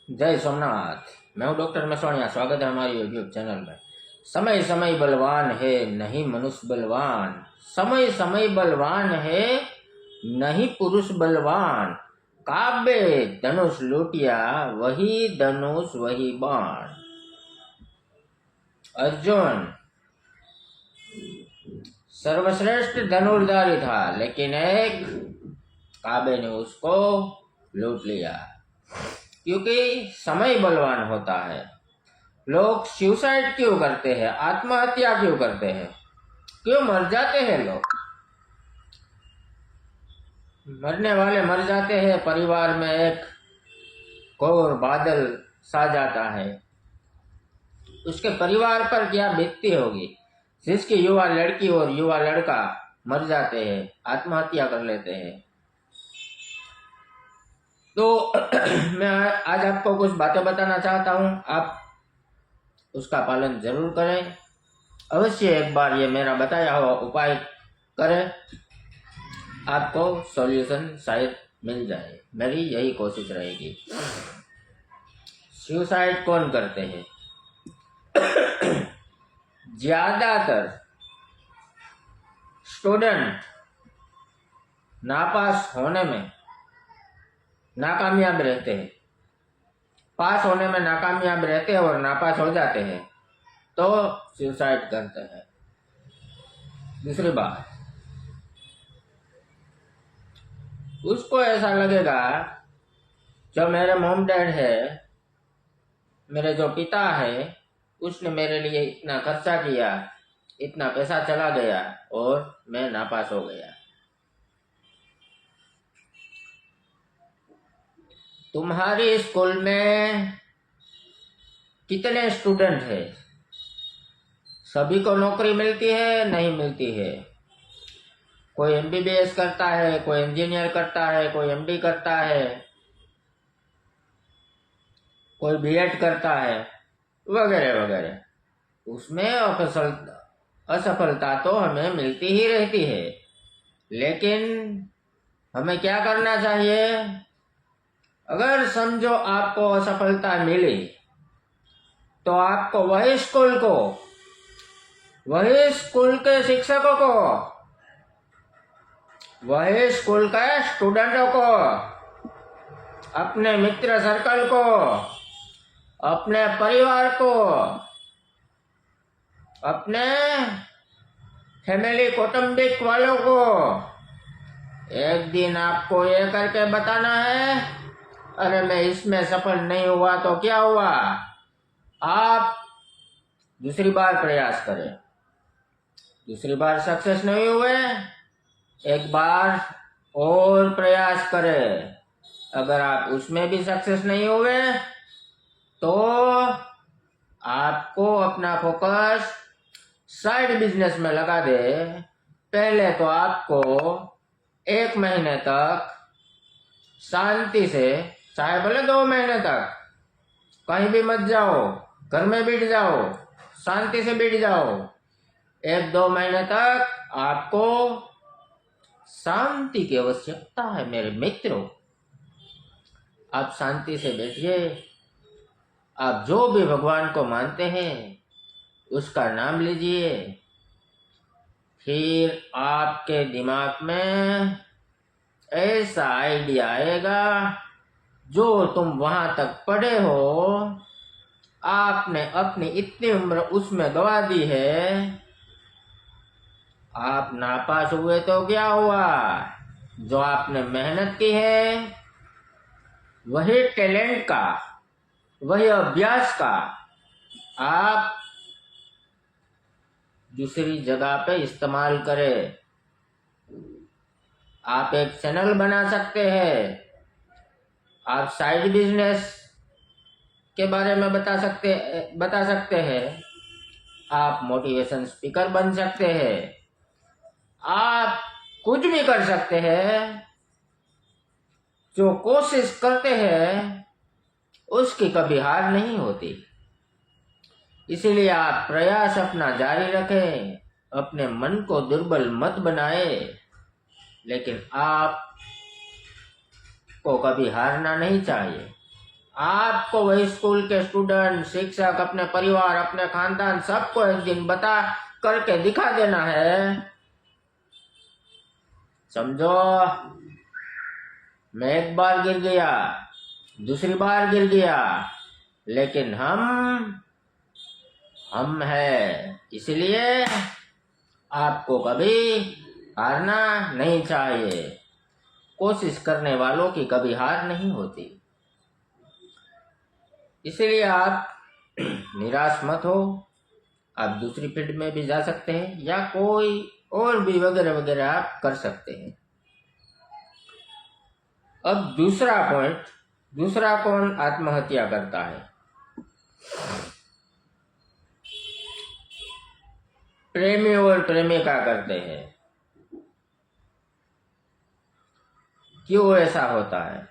जय सोमनाथ। मैं हूँ डॉक्टर मसवाणिया। स्वागत है हमारे यूट्यूब चैनल में। समय समय बलवान है, नहीं मनुष्य बलवान। समय समय बलवान है, नहीं पुरुष बलवान। काव्य धनुष लूटिया, वही धनुष वही बाण। अर्जुन सर्वश्रेष्ठ धनुर्धारी था, लेकिन एक काव्य ने उसको लूट लिया, क्योंकि समय बलवान होता है। लोग सुसाइड क्यों करते हैं, आत्महत्या क्यों करते हैं, क्यों मर जाते हैं लोग? मरने वाले मर जाते हैं, परिवार में एक घोर बादल सा जाता है। उसके परिवार पर क्या बीतती होगी? जिसकी युवा लड़की और युवा लड़का मर जाते हैं, आत्महत्या कर लेते हैं। तो मैं आज आपको कुछ बातें बताना चाहता हूं, आप उसका पालन जरूर करें। अवश्य एक बार ये मेरा बताया हुआ उपाय करें, आपको सॉल्यूशन शायद मिल जाए। मेरी यही कोशिश रहेगी। सुसाइड कौन करते हैं? ज्यादातर स्टूडेंट नापास होने में नाकामयाब रहते हैं, पास होने में नाकामयाब रहते हैं और नापास हो जाते हैं तो सुसाइड करते हैं। दूसरी बात, उसको ऐसा लगेगा जो मेरे मॉम डैड है, मेरे जो पिता है, उसने मेरे लिए इतना खर्चा किया, इतना पैसा चला गया और मैं नापास हो गया। तुम्हारी स्कूल में कितने स्टूडेंट है? सभी को नौकरी मिलती है? नहीं मिलती है। कोई एमबीबीएस करता है, कोई इंजीनियर करता है, कोई एमडी करता है, कोई बीएड करता है, वगैरह वगैरह। उसमें असफलता तो हमें मिलती ही रहती है, लेकिन हमें क्या करना चाहिए? अगर समझो आपको असफलता मिली तो आपको वही स्कूल के शिक्षकों को, वही स्कूल के स्टूडेंटों को, अपने मित्र सर्कल को, अपने परिवार को, अपने फैमिली कौटुंबिक वालों को एक दिन आपको ये करके बताना है, अरे मैं इसमें सफल नहीं हुआ तो क्या हुआ? आप दूसरी बार प्रयास करें। दूसरी बार सक्सेस नहीं हुए, एक बार और प्रयास करें। अगर आप उसमें भी सक्सेस नहीं हुए तो आपको अपना फोकस साइड बिजनेस में लगा दे। पहले तो आपको 1 महीने तक शांति से, चाहे भले 2 महीने तक कहीं भी मत जाओ, घर में बैठ जाओ, शांति से बैठ जाओ। 1-2 महीने तक आपको शांति की आवश्यकता है मेरे मित्रों। आप शांति से बैठिए। आप जो भी भगवान को मानते हैं उसका नाम लीजिए। फिर आपके दिमाग में ऐसा आइडिया आएगा, जो तुम वहां तक पढ़े हो, आपने अपनी इतनी उम्र उसमें गवा दी है, आप नापास हुए तो क्या हुआ? जो आपने मेहनत की है, वही टैलेंट का, वही अभ्यास का आप दूसरी जगह पे इस्तेमाल करें। आप एक चैनल बना सकते हैं, आप साइड बिजनेस के बारे में बता सकते हैं, आप मोटिवेशन स्पीकर बन सकते हैं, आप कुछ भी कर सकते हैं। जो कोशिश करते हैं उसकी कभी हार नहीं होती। इसीलिए आप प्रयास अपना जारी रखें, अपने मन को दुर्बल मत बनाए, लेकिन आप को कभी हारना नहीं चाहिए। आपको वही स्कूल के स्टूडेंट, शिक्षक, अपने परिवार, अपने खानदान सबको एक दिन बता करके दिखा देना है। समझो, मैं एक बार गिर गया, दूसरी बार गिर गया, लेकिन हम है, इसलिए आपको कभी हारना नहीं चाहिए। कोशिश करने वालों की कभी हार नहीं होती। इसलिए आप निराश मत हो। आप दूसरी फील्ड में भी जा सकते हैं या कोई और भी वगैरह वगैरह आप कर सकते हैं। अब दूसरा पॉइंट, दूसरा कौन आत्महत्या करता है? प्रेमी और प्रेमिका करते हैं। क्यों ऐसा होता है?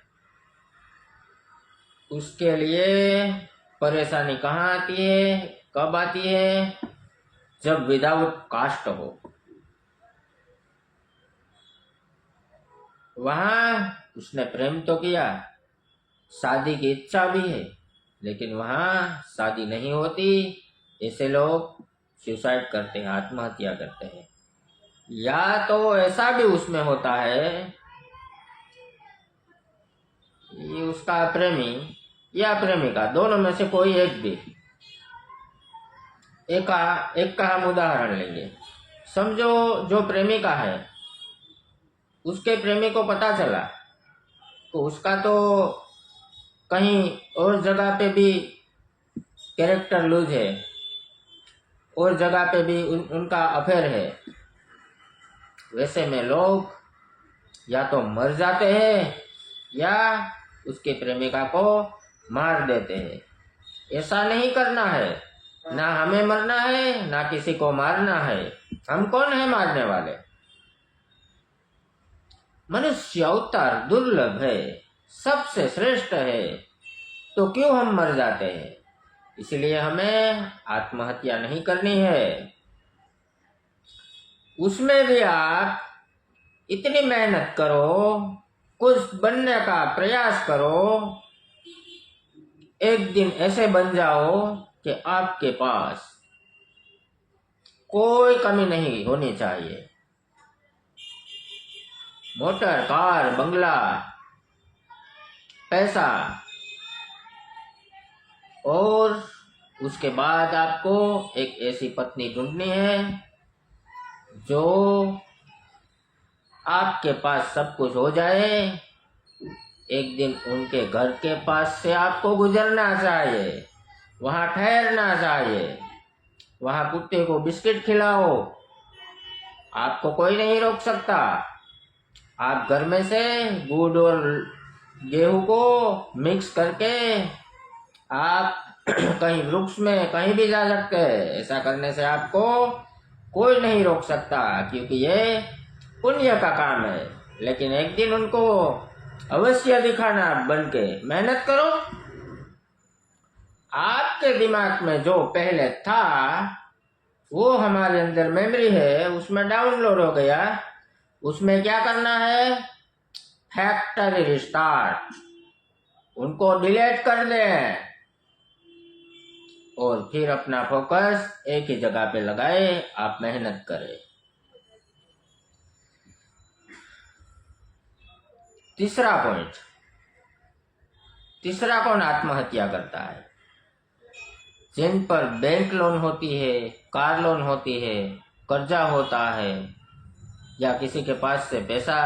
उसके लिए परेशानी कहाँ आती है, कब आती है? जब विदाउट कास्ट हो। वहां उसने प्रेम तो किया, शादी की इच्छा भी है, लेकिन वहां शादी नहीं होती। ऐसे लोग सुसाइड करते हैं, आत्महत्या करते हैं। या तो ऐसा भी उसमें होता है कि उसका प्रेमी या प्रेमिका, दोनों में से कोई एक भी, एक का हम उदाहरण लेंगे। समझो, जो प्रेमिका है, उसके प्रेमी को पता चला तो उसका तो कहीं और जगह पे भी कैरेक्टर लूज है, और जगह पे भी उनका अफेयर है। वैसे में लोग या तो मर जाते हैं या उसकी प्रेमिका को मार देते हैं। ऐसा नहीं करना है, ना हमें मरना है ना किसी को मारना है। हम कौन है मारने वाले? मनुष्य अवतार दुर्लभ है, सबसे श्रेष्ठ है, तो क्यों हम मर जाते हैं? इसलिए हमें आत्महत्या नहीं करनी है। उसमें भी आप इतनी मेहनत करो, कुछ बनने का प्रयास करो, एक दिन ऐसे बन जाओ कि आपके पास कोई कमी नहीं होनी चाहिए। मोटर, कार, बंगला, पैसा, और उसके बाद आपको एक ऐसी पत्नी ढूंढनी है जो आपके पास सब कुछ हो जाए। एक दिन उनके घर के पास से आपको गुजरना चाहिए, वहां ठहरना चाहिए, वहां कुत्ते को बिस्किट खिलाओ, आपको कोई नहीं रोक सकता। आप घर में से गुड़ और गेहूं को मिक्स करके आप कहीं वृक्ष में कहीं भी जा सकते हैं। ऐसा करने से आपको कोई नहीं रोक सकता, क्योंकि ये पुण्य का काम है। लेकिन एक दिन उनको अवश्य दिखाना, बन के मेहनत करो। आपके दिमाग में जो पहले था वो हमारे अंदर मेमोरी है, उसमें डाउनलोड हो गया। उसमें क्या करना है? फैक्ट्री रिस्टार्ट, उनको डिलीट कर दें और फिर अपना फोकस एक ही जगह पे लगाए, आप मेहनत करें। तीसरा पॉइंट, तीसरा कौन आत्महत्या करता है? जिन पर बैंक लोन होती है, कार लोन होती है, कर्जा होता है, या किसी के पास से पैसा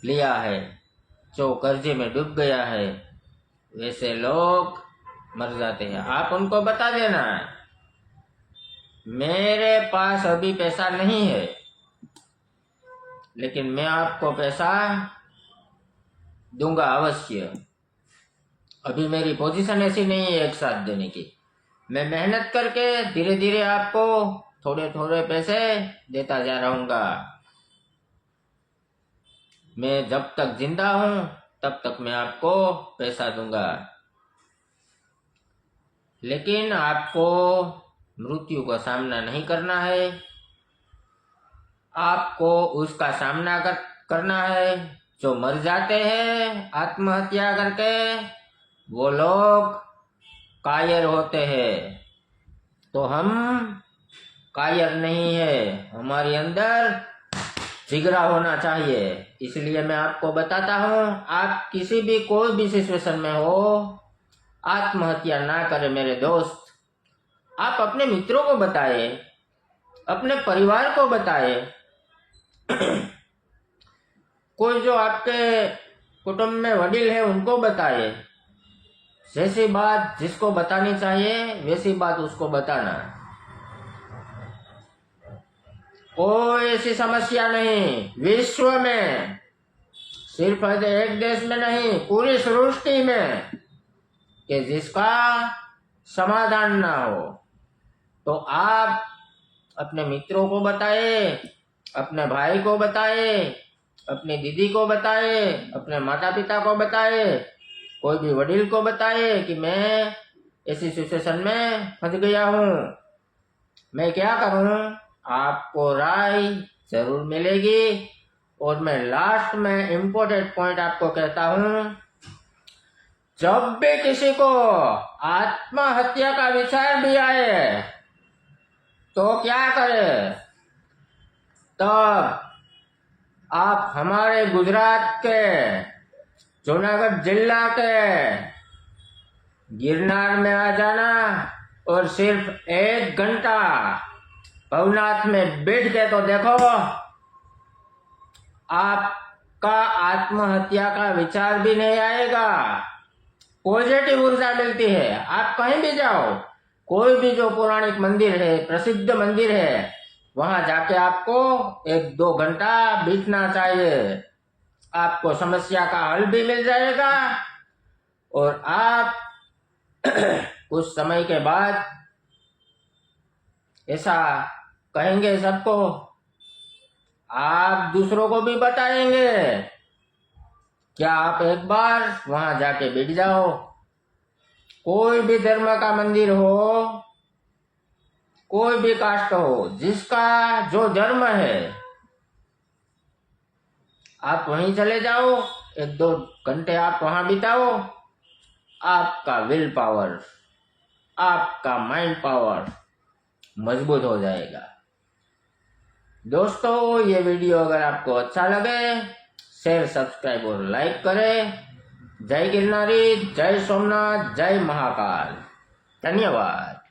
लिया है जो कर्जे में डूब गया है, वैसे लोग मर जाते हैं। आप उनको बता देना, मेरे पास अभी पैसा नहीं है, लेकिन मैं आपको पैसा दूंगा अवश्य। अभी मेरी पोजीशन ऐसी नहीं है एक साथ देने की। मैं मेहनत करके धीरे धीरे आपको थोड़े थोड़े पैसे देता जा रहूंगा। मैं जब तक जिंदा हूं तब तक मैं आपको पैसा दूंगा। लेकिन आपको मृत्यु का सामना नहीं करना है, आपको उसका सामना करना है जो मर जाते हैं आत्महत्या करके। वो लोग कायर होते हैं, तो हम कायर नहीं है, हमारे अंदर जिगरा होना चाहिए। इसलिए मैं आपको बताता हूँ, आप किसी भी कोई भी सिचुएशन में हो, आत्महत्या ना करें मेरे दोस्त। आप अपने मित्रों को बताए, अपने परिवार को बताए, कोई जो आपके कुटुंब में वडील है उनको बताए। जैसी बात जिसको बतानी चाहिए वैसी बात उसको बताना। कोई ऐसी समस्या नहीं विश्व में, सिर्फ एक देश में नहीं, पूरी सृष्टि में, कि जिसका समाधान ना हो। तो आप अपने मित्रों को बताए, अपने भाई को बताए, अपनी दीदी को बताए, अपने माता पिता को बताए, कोई भी वडील को बताए कि मैं ऐसी सिचुएशन में फंस गया हूँ, मैं क्या करूँ। आपको राय जरूर मिलेगी। और मैं लास्ट में इम्पोर्टेंट पॉइंट आपको कहता हूँ, जब भी किसी को आत्महत्या का विचार भी आए तो क्या करे, तब आप हमारे गुजरात के जूनागढ़ जिला के गिरनार में आ जाना और सिर्फ 1 घंटा भवनाथ में बैठ के तो देखो, आपका आत्महत्या का विचार भी नहीं आएगा। पॉजिटिव ऊर्जा मिलती है। आप कहीं भी जाओ, कोई भी जो पौराणिक मंदिर है, प्रसिद्ध मंदिर है, वहां जाके आपको 1-2 घंटा बैठना चाहिए। आपको समस्या का हल भी मिल जाएगा और आप कुछ समय के बाद ऐसा कहेंगे सबको, आप दूसरों को भी बताएंगे। क्या आप एक बार वहां जाके बैठ जाओ, कोई भी धर्म का मंदिर हो, कोई भी कास्ट हो, जिसका जो धर्म है, आप वहीं चले जाओ, 1-2 घंटे आप वहां बिताओ। आपका विल पावर, आपका माइंड पावर मजबूत हो जाएगा। दोस्तों, ये वीडियो अगर आपको अच्छा लगे, शेयर, सब्सक्राइब और लाइक करें। जय गिरनारी, जय सोमनाथ, जय महाकाल। धन्यवाद।